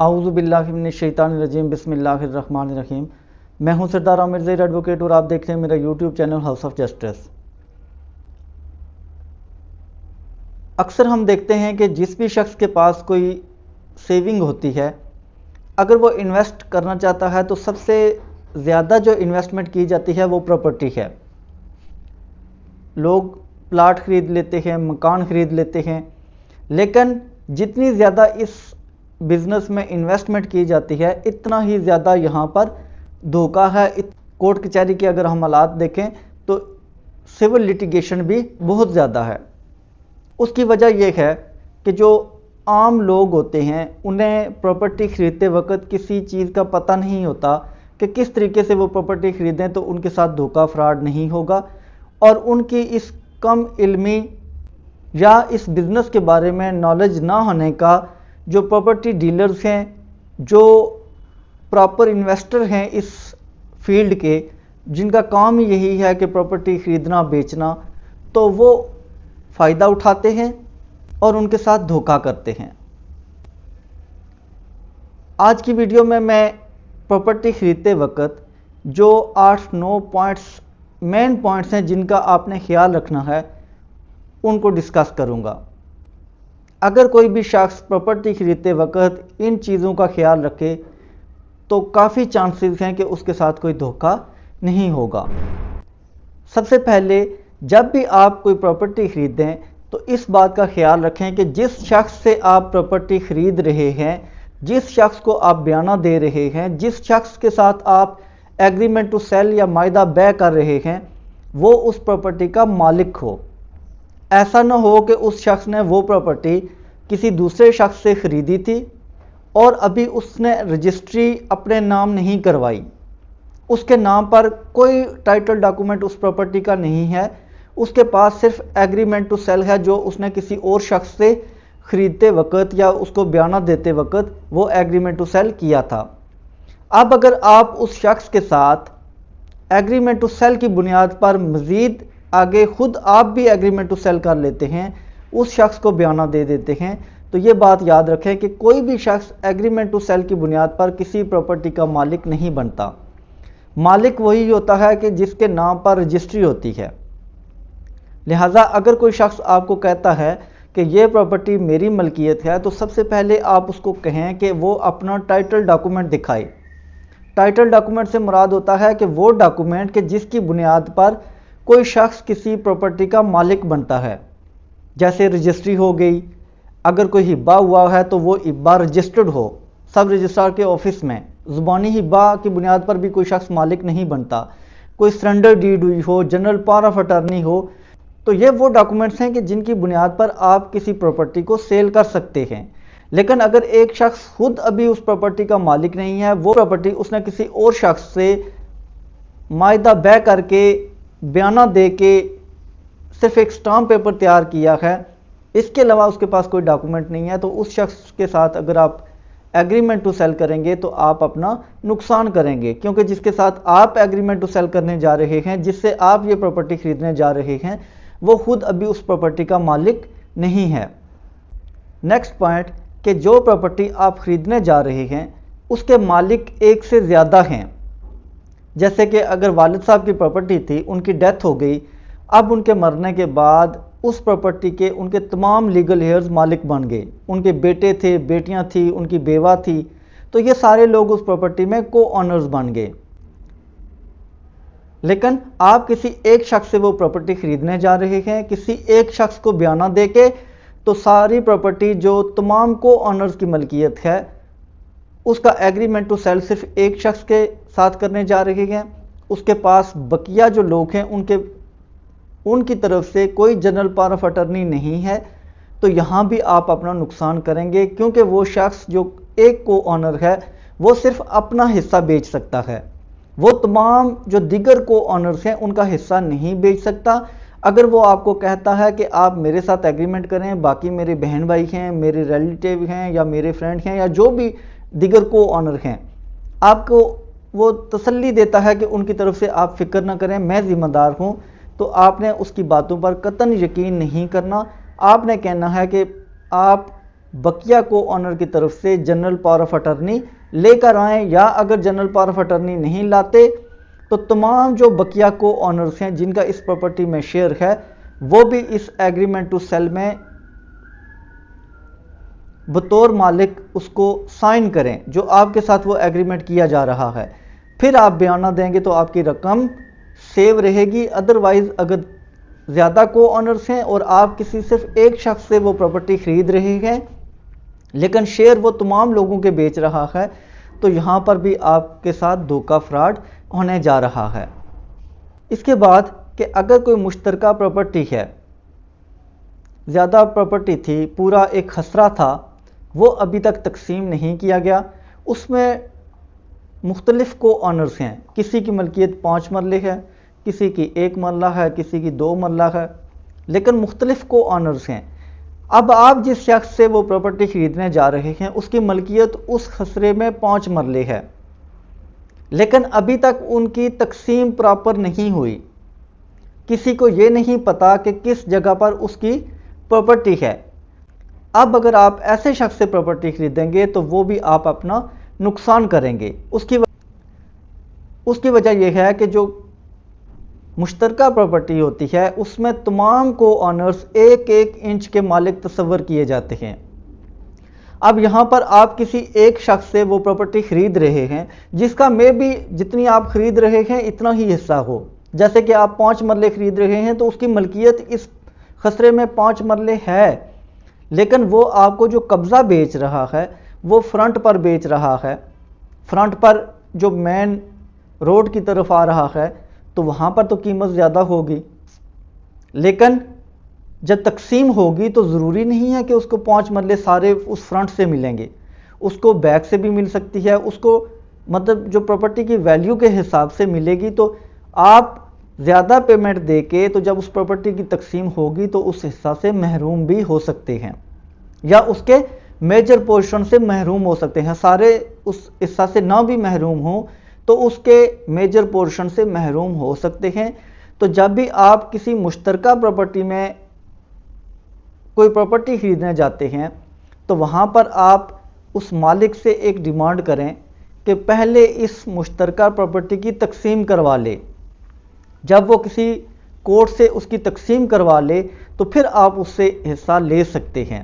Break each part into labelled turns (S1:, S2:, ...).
S1: اعوذ باللہ من الشیطان الرجیم بسم اللہ الرحمن الرحیم۔ میں ہوں سردار عامر ظہیر ایڈوکیٹ اور آپ دیکھ رہے ہیں میرا YouTube channel house of justice. اکثر ہم دیکھتے ہیں کہ جس بھی شخص کے پاس کوئی سیونگ ہوتی ہے، اگر وہ انویسٹ کرنا چاہتا ہے تو سب سے زیادہ جو انویسٹمنٹ کی جاتی ہے وہ پراپرٹی ہے۔ لوگ پلاٹ خرید لیتے ہیں، مکان خرید لیتے ہیں، لیکن جتنی زیادہ اس بزنس میں انویسٹمنٹ کی جاتی ہے اتنا ہی زیادہ یہاں پر دھوکہ ہے۔ کورٹ کچہری کے اگر ہم حالات دیکھیں تو سول لٹیگیشن بھی بہت زیادہ ہے۔ اس کی وجہ یہ ہے کہ جو عام لوگ ہوتے ہیں انہیں پراپرٹی خریدتے وقت کسی چیز کا پتہ نہیں ہوتا کہ کس طریقے سے وہ پراپرٹی خریدیں تو ان کے ساتھ دھوکہ فراڈ نہیں ہوگا، اور ان کی اس کم علمی یا اس بزنس کے بارے میں نالج نہ ہونے کا جو پراپرٹی ڈیلرز ہیں، جو پراپر انویسٹر ہیں اس فیلڈ کے، جن کا کام یہی ہے کہ پراپرٹی خریدنا بیچنا، تو وہ فائدہ اٹھاتے ہیں اور ان کے ساتھ دھوکہ کرتے ہیں۔ آج کی ویڈیو میں پراپرٹی خریدتے وقت جو 8-9 مین پوائنٹس ہیں جن کا آپ نے خیال رکھنا ہے ان کو ڈسکس کروں گا۔ اگر کوئی بھی شخص پراپرٹی خریدتے وقت ان چیزوں کا خیال رکھے تو کافی چانسز ہیں کہ اس کے ساتھ کوئی دھوکہ نہیں ہوگا۔ سب سے پہلے جب بھی آپ کوئی پراپرٹی خریدیں تو اس بات کا خیال رکھیں کہ جس شخص سے آپ پراپرٹی خرید رہے ہیں، جس شخص کو آپ بیانہ دے رہے ہیں، جس شخص کے ساتھ آپ ایگریمنٹ ٹو سیل یا معاہدہ بیع کر رہے ہیں، وہ اس پراپرٹی کا مالک ہو۔ ایسا نہ ہو کہ اس شخص نے وہ پراپرٹی کسی دوسرے شخص سے خریدی تھی اور ابھی اس نے رجسٹری اپنے نام نہیں کروائی، اس کے نام پر کوئی ٹائٹل ڈاکومنٹ اس پراپرٹی کا نہیں ہے، اس کے پاس صرف ایگریمنٹ ٹو سیل ہے جو اس نے کسی اور شخص سے خریدتے وقت یا اس کو بیانہ دیتے وقت وہ ایگریمنٹ ٹو سیل کیا تھا۔ اب اگر آپ اس شخص کے ساتھ ایگریمنٹ ٹو سیل کی بنیاد پر مزید آگے خود آپ بھی ایگریمنٹ ٹو سیل کر لیتے ہیں، اس شخص کو بیانہ دے دیتے ہیں، تو یہ بات یاد رکھیں کہ کوئی بھی شخص ایگریمنٹ ٹو سیل کی بنیاد پر کسی پراپرٹی کا مالک نہیں بنتا۔ مالک وہی ہوتا ہے کہ جس کے نام پر رجسٹری ہوتی ہے۔ لہٰذا اگر کوئی شخص آپ کو کہتا ہے کہ یہ پراپرٹی میری ملکیت ہے تو سب سے پہلے آپ اس کو کہیں کہ وہ اپنا ٹائٹل ڈاکومنٹ دکھائے۔ ٹائٹل ڈاکومنٹ سے مراد ہوتا ہے کہ وہ ڈاکومنٹ کہ جس کی بنیاد پر کوئی شخص کسی پراپرٹی کا مالک بنتا ہے، جیسے رجسٹری ہو گئی، اگر کوئی ہبہ ہوا ہے تو وہ ہبہ رجسٹرڈ ہو سب رجسٹرار کے آفس میں۔ زبانی ہبہ کی بنیاد پر بھی کوئی شخص مالک نہیں بنتا۔ کوئی سرنڈر ڈیڈ ہوئی ہو، جنرل پاور آف اٹارنی ہو، تو یہ وہ ڈاکومنٹس ہیں کہ جن کی بنیاد پر آپ کسی پراپرٹی کو سیل کر سکتے ہیں۔ لیکن اگر ایک شخص خود ابھی اس پراپرٹی کا مالک نہیں ہے، وہ پراپرٹی اس نے کسی اور شخص سے معاہدہ بیع کر کے بیانہ دے کے صرف ایک سٹامپ پیپر تیار کیا ہے، اس کے علاوہ اس کے پاس کوئی ڈاکومنٹ نہیں ہے، تو اس شخص کے ساتھ اگر آپ ایگریمنٹ ٹو سیل کریں گے تو آپ اپنا نقصان کریں گے، کیونکہ جس کے ساتھ آپ ایگریمنٹ ٹو سیل کرنے جا رہے ہیں، جس سے آپ یہ پراپرٹی خریدنے جا رہے ہیں، وہ خود ابھی اس پراپرٹی کا مالک نہیں ہے۔ نیکسٹ پوائنٹ کہ جو پراپرٹی آپ خریدنے جا رہے ہیں اس کے مالک ایک سے زیادہ ہیں۔ جیسے کہ اگر والد صاحب کی پراپرٹی تھی، ان کی ڈیتھ ہو گئی، اب ان کے مرنے کے بعد اس پراپرٹی کے ان کے تمام لیگل ہیئرز مالک بن گئے۔ ان کے بیٹے تھے، بیٹیاں تھیں، ان کی بیوہ تھی، تو یہ سارے لوگ اس پراپرٹی میں کو آنرز بن گئے۔ لیکن آپ کسی ایک شخص سے وہ پراپرٹی خریدنے جا رہے ہیں، کسی ایک شخص کو بیانہ دے کے، تو ساری پراپرٹی جو تمام کو آنرز کی ملکیت ہے اس کا ایگریمنٹ ٹو سیل صرف ایک شخص کے ساتھ کرنے جا رہے ہیں۔ اس کے پاس بقیہ جو لوگ ہیں ان کی طرف سے کوئی جنرل پاور آف اٹارنی نہیں ہے، تو یہاں بھی آپ اپنا نقصان کریں گے، کیونکہ وہ شخص جو ایک کو آنر ہے وہ صرف اپنا حصہ بیچ سکتا ہے، وہ تمام جو دیگر کو آنرز ہیں ان کا حصہ نہیں بیچ سکتا۔ اگر وہ آپ کو کہتا ہے کہ آپ میرے ساتھ ایگریمنٹ کریں، باقی میرے بہن بھائی ہیں، میرے ریلیٹیو ہیں یا میرے فرینڈ ہیں یا جو بھی دیگر کو آنر ہیں، آپ کو وہ تسلی دیتا ہے کہ ان کی طرف سے آپ فکر نہ کریں، میں ذمہ دار ہوں، تو آپ نے اس کی باتوں پر قطعاً یقین نہیں کرنا۔ آپ نے کہنا ہے کہ آپ بقیہ کو آنر کی طرف سے جنرل پاور آف اٹرنی لے کر آئیں، یا اگر جنرل پاور آف اٹرنی نہیں لاتے تو تمام جو بقیہ کو آنرز ہیں جن کا اس پراپرٹی میں شیئر ہے وہ بھی اس ایگریمنٹ ٹو سیل میں بطور مالک اس کو سائن کریں، جو آپ کے ساتھ وہ ایگریمنٹ کیا جا رہا ہے۔ پھر آپ بیانہ دیں گے تو آپ کی رقم سیو رہے گی۔ ادروائز اگر زیادہ کو آنرز ہیں اور آپ کسی صرف ایک شخص سے وہ پراپرٹی خرید رہے ہیں لیکن شیئر وہ تمام لوگوں کے بیچ رہا ہے، تو یہاں پر بھی آپ کے ساتھ دھوکہ فراڈ ہونے جا رہا ہے۔ اس کے بعد کہ اگر کوئی مشترکہ پراپرٹی ہے، زیادہ پراپرٹی تھی، پورا ایک خسرہ تھا، وہ ابھی تک تقسیم نہیں کیا گیا، اس میں مختلف کو آنرز ہیں، کسی کی ملکیت 5 مرلے ہے، کسی کی 1 مرلہ ہے، کسی کی 2 مرلہ ہے، لیکن مختلف کو آنرز ہیں۔ اب آپ جس شخص سے وہ پراپرٹی خریدنے جا رہے ہیں اس کی ملکیت اس خسرے میں 5 مرلے ہے، لیکن ابھی تک ان کی تقسیم پراپر نہیں ہوئی، کسی کو یہ نہیں پتا کہ کس جگہ پر اس کی پراپرٹی ہے۔ اب اگر آپ ایسے شخص سے پراپرٹی خریدیں گے تو وہ بھی آپ اپنا نقصان کریں گے۔ اس کی وجہ یہ ہے کہ جو مشترکہ پراپرٹی ہوتی ہے اس میں تمام کو آنرز 1 انچ کے مالک تصور کیے جاتے ہیں۔ اب یہاں پر آپ کسی ایک شخص سے وہ پراپرٹی خرید رہے ہیں جس کا میں بھی جتنی آپ خرید رہے ہیں اتنا ہی حصہ ہو، جیسے کہ آپ 5 مرلے خرید رہے ہیں تو اس کی ملکیت اس خسرے میں 5 مرلے ہے، لیکن وہ آپ کو جو قبضہ بیچ رہا ہے وہ فرنٹ پر بیچ رہا ہے، فرنٹ پر جو مین روڈ کی طرف آ رہا ہے تو وہاں پر تو قیمت زیادہ ہوگی، لیکن جب تقسیم ہوگی تو ضروری نہیں ہے کہ اس کو 5 مرلے سارے اس فرنٹ سے ملیں گے، اس کو بیک سے بھی مل سکتی ہے، اس کو مطلب جو پراپرٹی کی ویلیو کے حساب سے ملے گی، تو آپ زیادہ پیمنٹ دے کے تو جب اس پراپرٹی کی تقسیم ہوگی تو اس حصہ سے محروم بھی ہو سکتے ہیں، یا اس کے میجر پورشن سے محروم ہو سکتے ہیں، سارے اس حصہ سے نہ بھی محروم ہوں تو اس کے میجر پورشن سے محروم ہو سکتے ہیں۔ تو جب بھی آپ کسی مشترکہ پراپرٹی میں کوئی پراپرٹی خریدنے جاتے ہیں تو وہاں پر آپ اس مالک سے ایک ڈیمانڈ کریں کہ پہلے اس مشترکہ پراپرٹی کی تقسیم کروا لے، جب وہ کسی کورٹ سے اس کی تقسیم کروا لے تو پھر آپ اس سے حصہ لے سکتے ہیں۔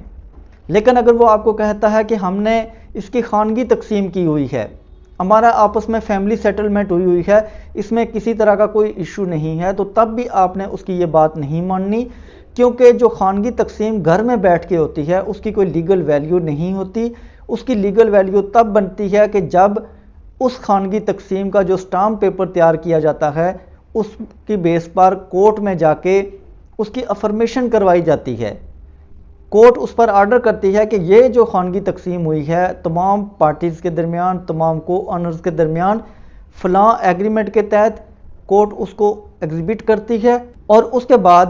S1: لیکن اگر وہ آپ کو کہتا ہے کہ ہم نے اس کی خانگی تقسیم کی ہوئی ہے، ہمارا آپس میں فیملی سیٹلمنٹ ہوئی ہے، اس میں کسی طرح کا کوئی ایشو نہیں ہے، تو تب بھی آپ نے اس کی یہ بات نہیں ماننی، کیونکہ جو خانگی تقسیم گھر میں بیٹھ کے ہوتی ہے اس کی کوئی لیگل ویلیو نہیں ہوتی۔ اس کی لیگل ویلیو تب بنتی ہے کہ جب اس خانگی تقسیم کا جو سٹامپ پیپر تیار کیا جاتا ہے اس کی بیس پر کورٹ میں جا کے اس کی افرمیشن کروائی جاتی ہے، کورٹ اس پر آرڈر کرتی ہے کہ یہ جو خانگی تقسیم ہوئی ہے تمام پارٹیز کے درمیان، تمام کو آنرز کے درمیان فلاں ایگریمنٹ کے تحت کورٹ اس کو ایگزیبٹ کرتی ہے اور اس کے بعد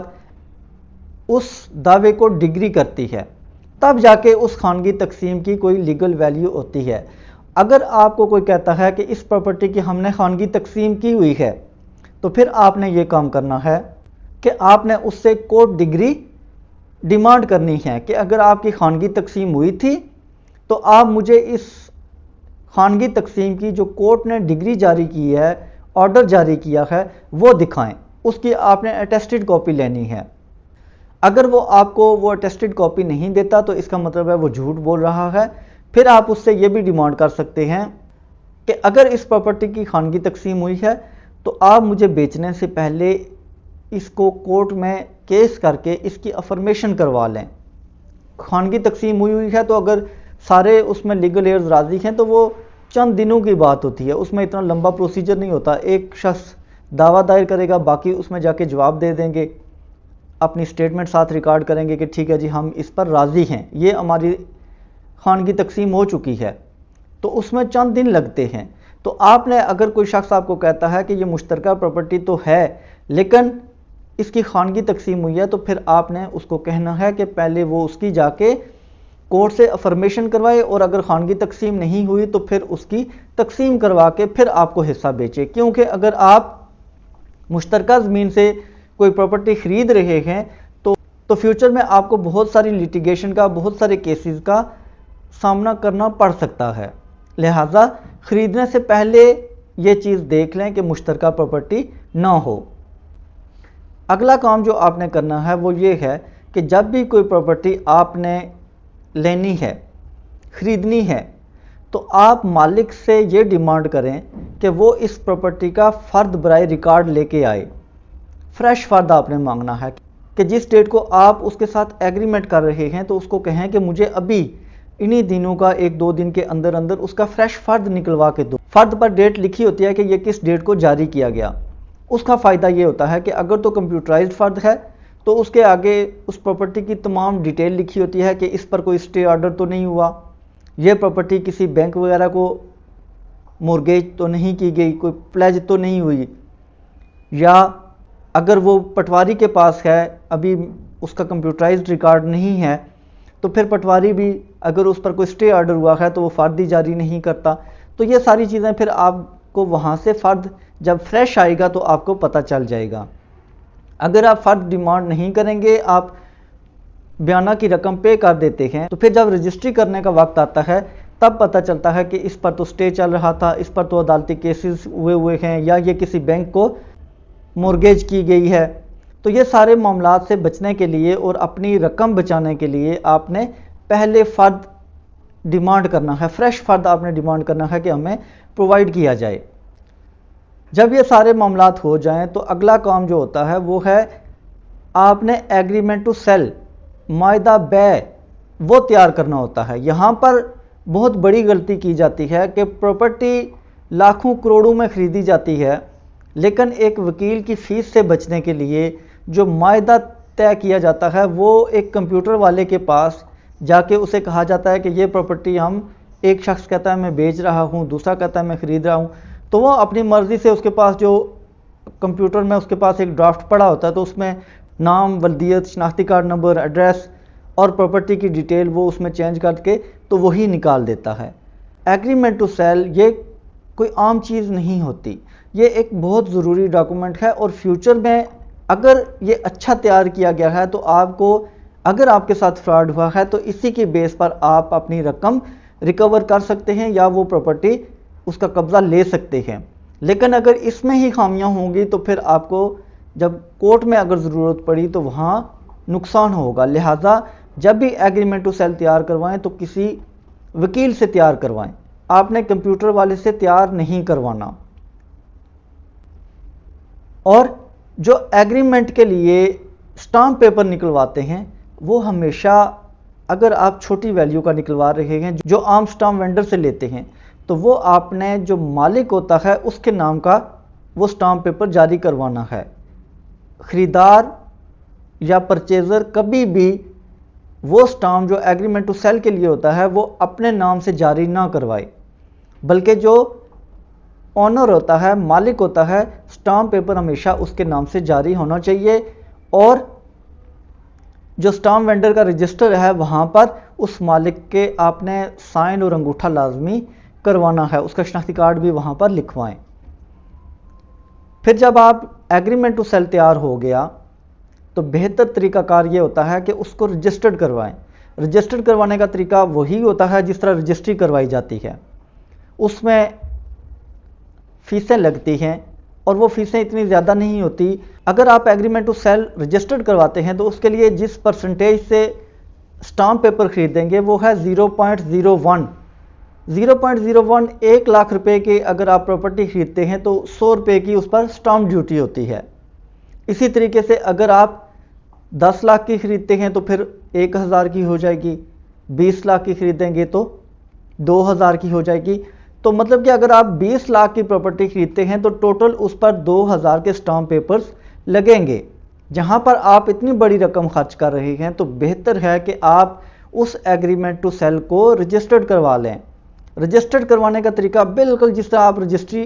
S1: اس دعوے کو ڈگری کرتی ہے، تب جا کے اس خانگی تقسیم کی کوئی لیگل ویلیو ہوتی ہے۔ اگر آپ کو کوئی کہتا ہے کہ اس پراپرٹی کی ہم نے خانگی تقسیم کی ہوئی ہے تو پھر آپ نے یہ کام کرنا ہے کہ آپ نے اس سے کورٹ ڈگری ڈیمانڈ کرنی ہے کہ اگر آپ کی خانگی تقسیم ہوئی تھی تو آپ مجھے اس خانگی تقسیم کی جو کورٹ نے ڈگری جاری کی ہے، آرڈر جاری کیا ہے، وہ دکھائیں، اس کی آپ نے اٹیسٹڈ کاپی لینی ہے۔ اگر وہ آپ کو وہ اٹیسٹڈ کاپی نہیں دیتا تو اس کا مطلب ہے وہ جھوٹ بول رہا ہے۔ پھر آپ اس سے یہ بھی ڈیمانڈ کر سکتے ہیں کہ اگر اس پراپرٹی کی خانگی تقسیم ہوئی ہے تو آپ مجھے بیچنے سے پہلے اس کو کورٹ میں کیس کر کے اس کی افرمیشن کروا لیں۔ خانگی تقسیم ہوئی ہے تو اگر سارے اس میں لیگل ایئرز راضی ہیں تو وہ چند دنوں کی بات ہوتی ہے، اس میں اتنا لمبا پروسیجر نہیں ہوتا۔ ایک شخص دعویٰ دائر کرے گا، باقی اس میں جا کے جواب دے دیں گے، اپنی سٹیٹمنٹ ساتھ ریکارڈ کریں گے کہ ٹھیک ہے جی ہم اس پر راضی ہیں، یہ ہماری خانگی تقسیم ہو چکی ہے، تو اس میں چند دن لگتے ہیں۔ تو آپ نے اگر کوئی شخص آپ کو کہتا ہے کہ یہ مشترکہ پراپرٹی تو ہے لیکن اس کی خانگی تقسیم ہوئی ہے، تو پھر آپ نے اس کو کہنا ہے کہ پہلے وہ اس کی جا کے کورٹ سے افرمیشن کروائے، اور اگر خانگی تقسیم نہیں ہوئی تو پھر اس کی تقسیم کروا کے پھر آپ کو حصہ بیچے۔ کیونکہ اگر آپ مشترکہ زمین سے کوئی پراپرٹی خرید رہے ہیں تو تو فیوچر میں آپ کو بہت ساری لیٹیگیشن کا، بہت سارے کیسز کا سامنا کرنا پڑ سکتا ہے۔ لہٰذا خریدنے سے پہلے یہ چیز دیکھ لیں کہ مشترکہ پراپرٹی نہ ہو۔ اگلا کام جو آپ نے کرنا ہے وہ یہ ہے کہ جب بھی کوئی پراپرٹی آپ نے لینی ہے، خریدنی ہے، تو آپ مالک سے یہ ڈیمانڈ کریں کہ وہ اس پراپرٹی کا فرد برائے ریکارڈ لے کے آئے۔ فریش فرد آپ نے مانگنا ہے کہ جس ڈیٹ کو آپ اس کے ساتھ ایگریمنٹ کر رہے ہیں تو اس کو کہیں کہ مجھے ابھی انہی دنوں کا 1-2 دن کے اندر اندر اس کا فریش فرد نکلوا کے دو۔ فرد پر ڈیٹ لکھی ہوتی ہے کہ یہ کس ڈیٹ کو جاری کیا گیا۔ اس کا فائدہ یہ ہوتا ہے کہ اگر تو کمپیوٹرائزڈ فرد ہے تو اس کے آگے اس پراپرٹی کی تمام ڈیٹیل لکھی ہوتی ہے کہ اس پر کوئی اسٹے آرڈر تو نہیں ہوا، یہ پراپرٹی کسی بینک وغیرہ کو مورگیج تو نہیں کی گئی، کوئی پلیج تو نہیں ہوئی، یا اگر وہ پٹواری کے پاس ہے، ابھی اس کا کمپیوٹرائزڈ ریکارڈ نہیں ہے، تو پھر پٹواری بھی اگر اس پر کوئی اسٹے آرڈر ہوا ہے تو وہ فرد ہی جاری نہیں کرتا۔ تو یہ ساری چیزیں پھر آپ کو وہاں سے فرد جب فریش آئے گا تو آپ کو پتہ چل جائے گا۔ اگر آپ فرد ڈیمانڈ نہیں کریں گے، آپ بیانہ کی رقم پے کر دیتے ہیں، تو پھر جب رجسٹری کرنے کا وقت آتا ہے تب پتہ چلتا ہے کہ اس پر تو اسٹے چل رہا تھا، اس پر تو عدالتی کیسز ہوئے ہیں، یا یہ کسی بینک کو مورگیج کی گئی ہے۔ تو یہ سارے معاملات سے بچنے کے لیے اور اپنی رقم بچانے کے لیے آپ نے پہلے فرد ڈیمانڈ کرنا ہے، فریش فرد آپ نے ڈیمانڈ کرنا ہے کہ ہمیں پرووائڈ کیا جائے۔ جب یہ سارے معاملات ہو جائیں تو اگلا کام جو ہوتا ہے وہ ہے آپ نے ایگریمنٹ ٹو سیل، معاہدہ بیع، وہ تیار کرنا ہوتا ہے۔ یہاں پر بہت بڑی غلطی کی جاتی ہے کہ پراپرٹی لاکھوں کروڑوں میں خریدی جاتی ہے، لیکن ایک وکیل کی فیس سے بچنے کے لیے جو معاہدہ طے کیا جاتا ہے وہ ایک کمپیوٹر والے کے پاس جا کے اسے کہا جاتا ہے کہ یہ پراپرٹی ہم، ایک شخص کہتا ہے میں بیچ رہا ہوں، دوسرا کہتا ہے میں خرید رہا ہوں، تو وہ اپنی مرضی سے اس کے پاس جو کمپیوٹر میں اس کے پاس ایک ڈرافٹ پڑا ہوتا ہے تو اس میں نام، ولدیت، شناختی کارڈ نمبر، ایڈریس اور پراپرٹی کی ڈیٹیل وہ اس میں چینج کر کے تو وہی نکال دیتا ہے۔ ایگریمنٹ ٹو سیل یہ کوئی عام چیز نہیں ہوتی، یہ ایک بہت ضروری ڈاکومنٹ ہے، اور فیوچر میں اگر یہ اچھا تیار کیا گیا ہے تو آپ کو، اگر آپ کے ساتھ فراڈ ہوا ہے تو اسی کے بیس پر آپ اپنی رقم ریکور کر سکتے ہیں یا وہ پراپرٹی اس کا قبضہ لے سکتے ہیں۔ لیکن اگر اس میں ہی خامیاں ہوں گی تو پھر آپ کو جب کورٹ میں اگر ضرورت پڑی تو وہاں نقصان ہوگا۔ لہٰذا جب بھی ایگریمنٹ ٹو سیل تیار کروائیں تو کسی وکیل سے تیار کروائیں، آپ نے کمپیوٹر والے سے تیار نہیں کروانا۔ اور جو ایگریمنٹ کے لیے اسٹامپ پیپر نکلواتے ہیں وہ ہمیشہ، اگر آپ چھوٹی ویلیو کا نکلوا رہے ہیں جو عام اسٹامپ وینڈر سے لیتے ہیں، تو وہ آپ نے جو مالک ہوتا ہے اس کے نام کا وہ اسٹامپ پیپر جاری کروانا ہے۔ خریدار یا پرچیزر کبھی بھی وہ اسٹامپ جو ایگریمنٹ ٹو سیل کے لیے ہوتا ہے وہ اپنے نام سے جاری نہ کروائے، بلکہ جو اونر ہوتا ہے، مالک ہوتا ہے، اسٹامپ پیپر ہمیشہ اس کے نام سے جاری ہونا چاہیے، اور جو اسٹامپ وینڈر کا رجسٹر ہے وہاں پر اس مالک کے آپ نے سائن اور انگوٹھا لازمی کروانا ہے، اس کا شناختی کارڈ بھی وہاں پر لکھوائیں۔ پھر جب آپ ایگریمنٹ ٹو سیل تیار ہو گیا تو بہتر طریقہ کار یہ ہوتا ہے کہ اس کو رجسٹرڈ کروائیں۔ رجسٹرڈ کروانے کا طریقہ وہی ہوتا ہے جس طرح رجسٹری کروائی جاتی ہے، اس میں فیسیں لگتی ہیں اور وہ فیسیں اتنی زیادہ نہیں ہوتی۔ اگر آپ ایگریمنٹ ٹو سیل رجسٹرڈ کرواتے ہیں تو اس کے لیے جس پرسنٹیج سے اسٹامپ پیپر خریدیں گے وہ ہے 0.01۔ 0.01 1 لاکھ روپے کی اگر آپ پراپرٹی خریدتے ہیں تو 100 روپے کی اس پر اسٹامپ ڈیوٹی ہوتی ہے۔ اسی طریقے سے اگر آپ 10 لاکھ کی خریدتے ہیں تو پھر 1000 کی ہو جائے گی، 20 لاکھ کی خریدیں گے تو 2000 کی ہو جائے گی۔ تو مطلب کہ اگر آپ 20 لاکھ کی پراپرٹی خریدتے ہیں تو ٹوٹل اس پر 2000 کے اسٹامپ پیپرز لگیں گے۔ جہاں پر آپ اتنی بڑی رقم خرچ کر رہے ہیں تو بہتر ہے کہ آپ اس ایگریمنٹ ٹو سیل کو رجسٹرڈ کروا لیں۔ رجسٹرڈ کروانے کا طریقہ بالکل جس طرح آپ رجسٹری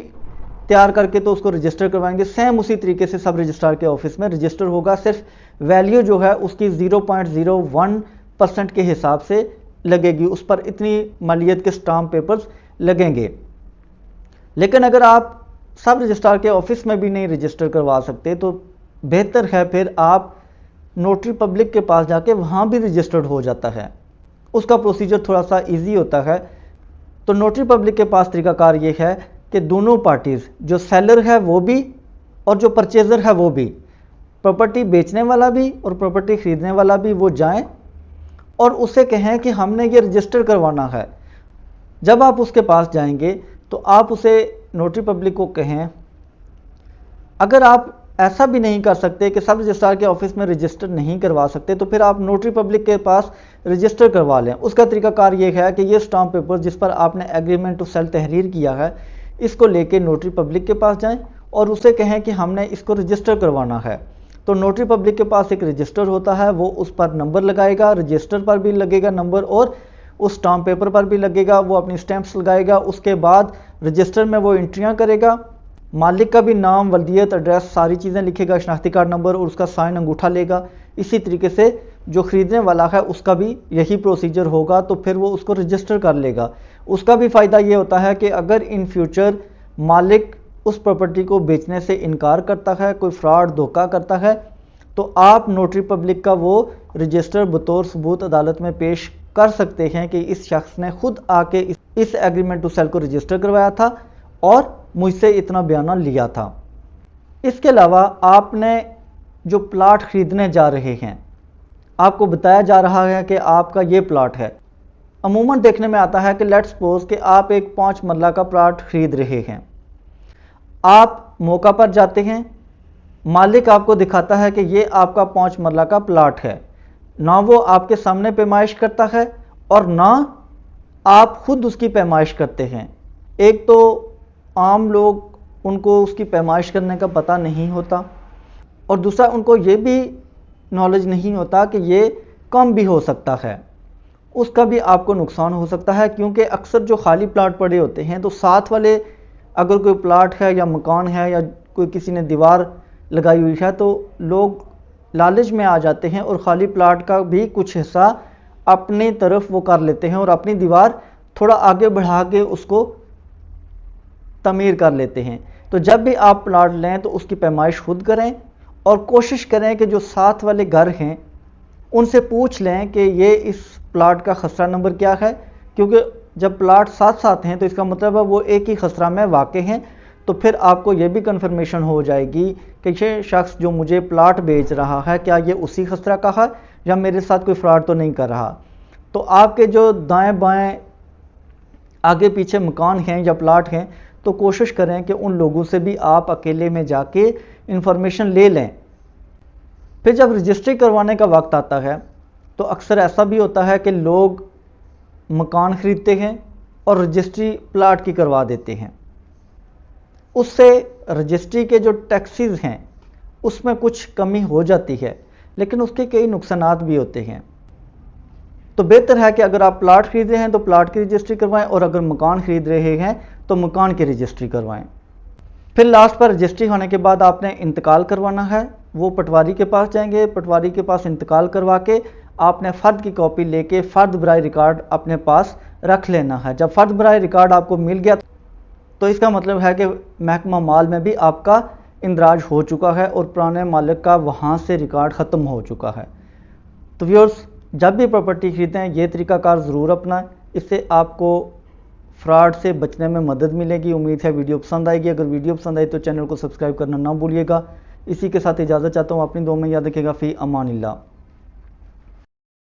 S1: تیار کر کے تو اس کو رجسٹر کروائیں گے، سیم اسی طریقے سے سب رجسٹرار کے آفس میں رجسٹر ہوگا، صرف ویلیو جو ہے اس کی 0.01% کے حساب سے لگے گی، اس پر اتنی مالیت کے اسٹامپ پیپرز لگیں گے۔ لیکن اگر آپ سب رجسٹرار کے آفس میں بھی نہیں رجسٹر کروا سکتے تو بہتر ہے پھر آپ نوٹری پبلک کے پاس جا کے وہاں بھی رجسٹرڈ ہو جاتا ہے. اس کا پروسیجر تھوڑا سا ایزی ہوتا ہے. تو نوٹری پبلک کے پاس طریقہ کار یہ ہے کہ دونوں پارٹیز، جو سیلر ہے وہ بھی اور جو پرچیزر ہے وہ بھی، پراپرٹی بیچنے والا بھی اور پراپرٹی خریدنے والا بھی، وہ جائیں اور اسے کہیں کہ ہم نے یہ رجسٹر کروانا ہے. جب آپ اس کے پاس جائیں گے تو آپ اسے نوٹری پبلک کو کہیں. اگر آپ ایسا بھی نہیں کر سکتے کہ سب رجسٹرار کے آفس میں رجسٹر نہیں کروا سکتے تو پھر آپ نوٹری پبلک کے پاس رجسٹر کروا لیں. اس کا طریقہ کار یہ ہے کہ یہ سٹامپ پیپر جس پر آپ نے ایگریمنٹ ٹو سیل تحریر کیا ہے، اس کو لے کے نوٹری پبلک کے پاس جائیں اور اسے کہیں کہ ہم نے اس کو رجسٹر کروانا ہے. تو نوٹری پبلک کے پاس ایک رجسٹر ہوتا ہے، وہ اس پر نمبر لگائے گا، رجسٹر پر بھی لگے گا نمبر اور اس سٹامپ پیپر پر بھی لگے گا. وہ اپنی سٹیمپس لگائے گا. اس کے بعد رجسٹر میں وہ انٹریاں کرے گا. مالک کا بھی نام، ولدیت، ایڈریس، ساری چیزیں لکھے گا، شناختی کارڈ نمبر اور اس کا سائن انگوٹھا لے گا. اسی طریقے سے جو خریدنے والا ہے اس کا بھی یہی پروسیجر ہوگا. تو پھر وہ اس کو رجسٹر کر لے گا. اس کا بھی فائدہ یہ ہوتا ہے کہ اگر in future Malik us property کو بیچنے سے انکار کرتا ہے، کوئی فراڈ دھوکہ کرتا ہے، تو آپ نوٹری پبلک کا وہ رجسٹر بطور ثبوت عدالت میں پیش کر سکتے ہیں کہ اس شخص نے خود آ کے اس ایگریمنٹ ٹو سیل کو رجسٹر کروایا تھا اور مجھ سے اتنا بیانہ لیا تھا. اس کے علاوہ آپ نے جو پلاٹ خریدنے جا رہے ہیں، آپ کو بتایا جا رہا ہے کہ آپ کا یہ پلاٹ ہے. عموماً دیکھنے میں آتا ہے کہ لیٹ سپوز کہ آپ ایک 5 مرلہ کا پلاٹ خرید رہے ہیں. آپ موقع پر جاتے ہیں، مالک آپ کو دکھاتا ہے کہ یہ آپ کا 5 مرلہ کا پلاٹ ہے. نہ وہ آپ کے سامنے پیمائش کرتا ہے اور نہ آپ خود اس کی پیمائش کرتے ہیں. ایک تو عام لوگ ان کو اس کی پیمائش کرنے کا پتہ نہیں ہوتا اور دوسرا ان کو یہ بھی نالج نہیں ہوتا کہ یہ کم بھی ہو سکتا ہے. اس کا بھی آپ کو نقصان ہو سکتا ہے کیونکہ اکثر جو خالی پلاٹ پڑے ہوتے ہیں تو ساتھ والے، اگر کوئی پلاٹ ہے یا مکان ہے یا کوئی کسی نے دیوار لگائی ہوئی ہے تو لوگ لالچ میں آ جاتے ہیں اور خالی پلاٹ کا بھی کچھ حصہ اپنی طرف وہ کر لیتے ہیں اور اپنی دیوار تھوڑا آگے بڑھا کے اس کو تعمیر کر لیتے ہیں. تو جب بھی آپ پلاٹ لیں تو اس کی پیمائش خود کریں اور کوشش کریں کہ جو ساتھ والے گھر ہیں ان سے پوچھ لیں کہ یہ اس پلاٹ کا خسرہ نمبر کیا ہے، کیونکہ جب پلاٹ ساتھ ساتھ ہیں تو اس کا مطلب ہے وہ ایک ہی خسرہ میں واقع ہیں. تو پھر آپ کو یہ بھی کنفرمیشن ہو جائے گی کہ یہ شخص جو مجھے پلاٹ بیچ رہا ہے کیا یہ اسی خسرہ کا ہے یا میرے ساتھ کوئی فراڈ تو نہیں کر رہا. تو آپ کے جو دائیں بائیں آگے پیچھے مکان ہیں یا پلاٹ ہیں تو کوشش کریں کہ ان لوگوں سے بھی آپ اکیلے میں جا کے انفارمیشن لے لیں. پھر جب رجسٹری کروانے کا وقت آتا ہے تو اکثر ایسا بھی ہوتا ہے کہ لوگ مکان خریدتے ہیں اور رجسٹری پلاٹ کی کروا دیتے ہیں. اس سے رجسٹری کے جو ٹیکسز ہیں اس میں کچھ کمی ہو جاتی ہے لیکن اس کے کئی نقصانات بھی ہوتے ہیں. تو بہتر ہے کہ اگر آپ پلاٹ خرید رہے ہیں تو پلاٹ کی رجسٹری کروائیں اور اگر مکان خرید رہے ہیں تو مکان کی رجسٹری کروائیں. پھر لاسٹ پر رجسٹری ہونے کے بعد آپ نے انتقال کروانا ہے. وہ پٹواری کے پاس جائیں گے، پٹواری کے پاس انتقال کروا کے آپ نے فرد کی کاپی لے کے فرد برائے ریکارڈ اپنے پاس رکھ لینا ہے. جب فرد برائے ریکارڈ آپ کو مل گیا تو اس کا مطلب ہے کہ محکمہ مال میں بھی آپ کا اندراج ہو چکا ہے اور پرانے مالک کا وہاں سے ریکارڈ ختم ہو چکا ہے. تو ویورز، جب بھی پراپرٹی خریدیں یہ طریقہ کار ضرور اپنائیں. اس سے آپ کو فراڈ سے بچنے میں مدد ملے گی. امید ہے ویڈیو پسند آئے گی. اگر ویڈیو پسند آئی تو چینل کو سبسکرائب کرنا نہ بھولیے گا. اسی کے ساتھ اجازت چاہتا ہوں. اپنی دعاؤں میں یاد رکھیے گا. فی امان اللہ.